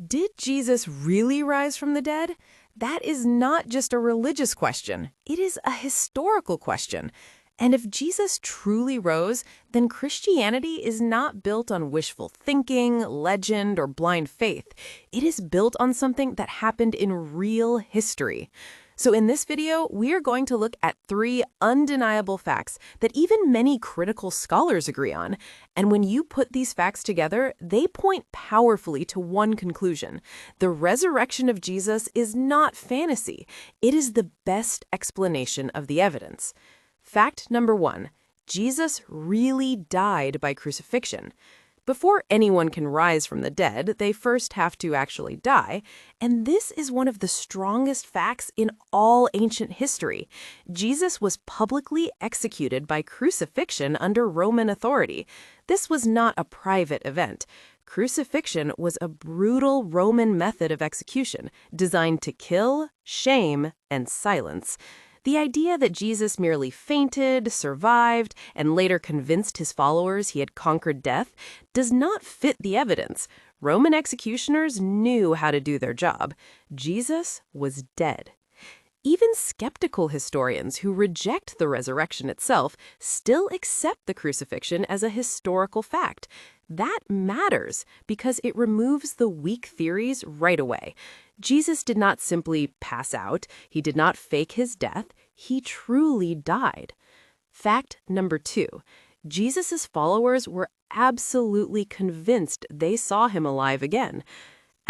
Did Jesus really rise from the dead? That is not just a religious question. It is a historical question. And if Jesus truly rose, then Christianity is not built on wishful thinking, legend, or blind faith. It is built on something that happened in real history. So in this video, we are going to look at 3 undeniable facts that even many critical scholars agree on. And when you put these facts together, they point powerfully to one conclusion. The resurrection of Jesus is not fantasy. It is the best explanation of the evidence. Fact number 1, Jesus really died by crucifixion. Before anyone can rise from the dead, they first have to actually die, and this is one of the strongest facts in all ancient history. Jesus was publicly executed by crucifixion under Roman authority. This was not a private event. Crucifixion was a brutal Roman method of execution designed to kill, shame, and silence. The idea that Jesus merely fainted, survived, and later convinced his followers he had conquered death does not fit the evidence. Roman executioners knew how to do their job. Jesus was dead. Even skeptical historians who reject the resurrection itself still accept the crucifixion as a historical fact. That matters because it removes the weak theories right away. Jesus did not simply pass out. He did not fake his death. He truly died. Fact number 2, Jesus' followers were absolutely convinced they saw him alive again.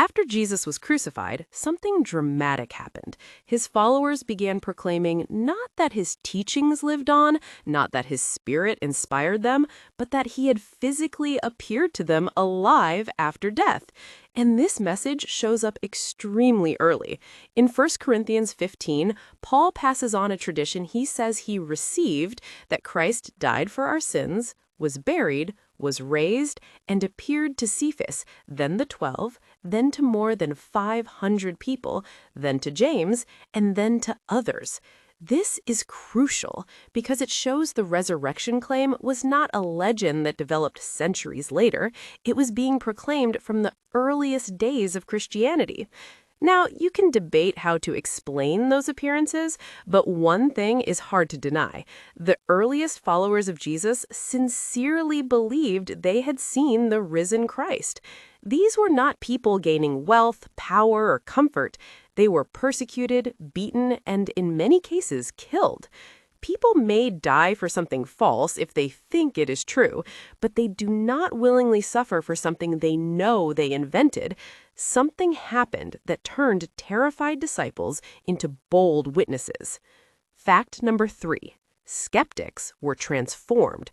After Jesus was crucified, something dramatic happened. His followers began proclaiming not that his teachings lived on, not that his spirit inspired them, but that he had physically appeared to them alive after death. And this message shows up extremely early. In 1 Corinthians 15, Paul passes on a tradition he says he received, that Christ died for our sins, was buried, was raised, and appeared to Cephas, then the 12, then to more than 500 people, then to James, and then to others. This is crucial because it shows the resurrection claim was not a legend that developed centuries later. It was being proclaimed from the earliest days of Christianity. Now, you can debate how to explain those appearances, but one thing is hard to deny. The earliest followers of Jesus sincerely believed they had seen the risen Christ. These were not people gaining wealth, power, or comfort. They were persecuted, beaten, and in many cases killed. People may die for something false if they think it is true, but they do not willingly suffer for something they know they invented. Something happened that turned terrified disciples into bold witnesses. Fact number 3, skeptics were transformed.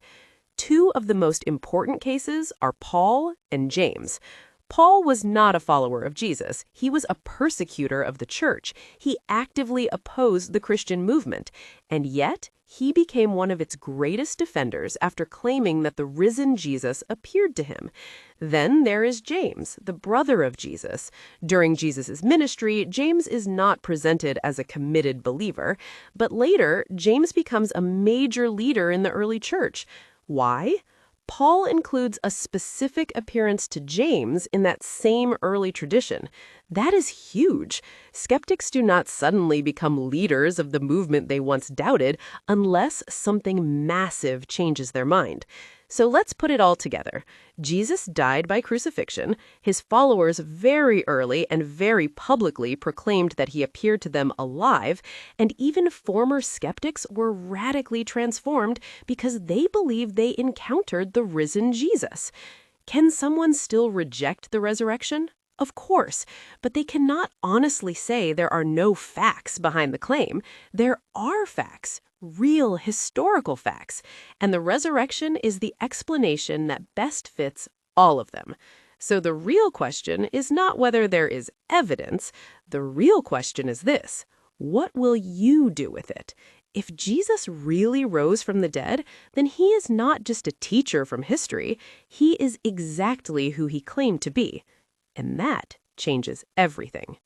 2 of the most important cases are Paul and James. Paul was not a follower of Jesus. He was a persecutor of the church. He actively opposed the Christian movement, and yet he became one of its greatest defenders after claiming that the risen Jesus appeared to him. Then there is James, the brother of Jesus. During Jesus' ministry, James is not presented as a committed believer, but later, James becomes a major leader in the early church. Why? Paul includes a specific appearance to James in that same early tradition. That is huge. Skeptics do not suddenly become leaders of the movement they once doubted unless something massive changes their mind. So let's put it all together. Jesus died by crucifixion. His followers very early and very publicly proclaimed that he appeared to them alive, and even former skeptics were radically transformed because they believed they encountered the risen Jesus. Can someone still reject the resurrection? Of course, but they cannot honestly say there are no facts behind the claim. There are facts. Real historical facts, and the resurrection is the explanation that best fits all of them. So the real question is not whether there is evidence. The real question is this: what will you do with it? If Jesus really rose from the dead, then he is not just a teacher from history. He is exactly who he claimed to be. And that changes everything.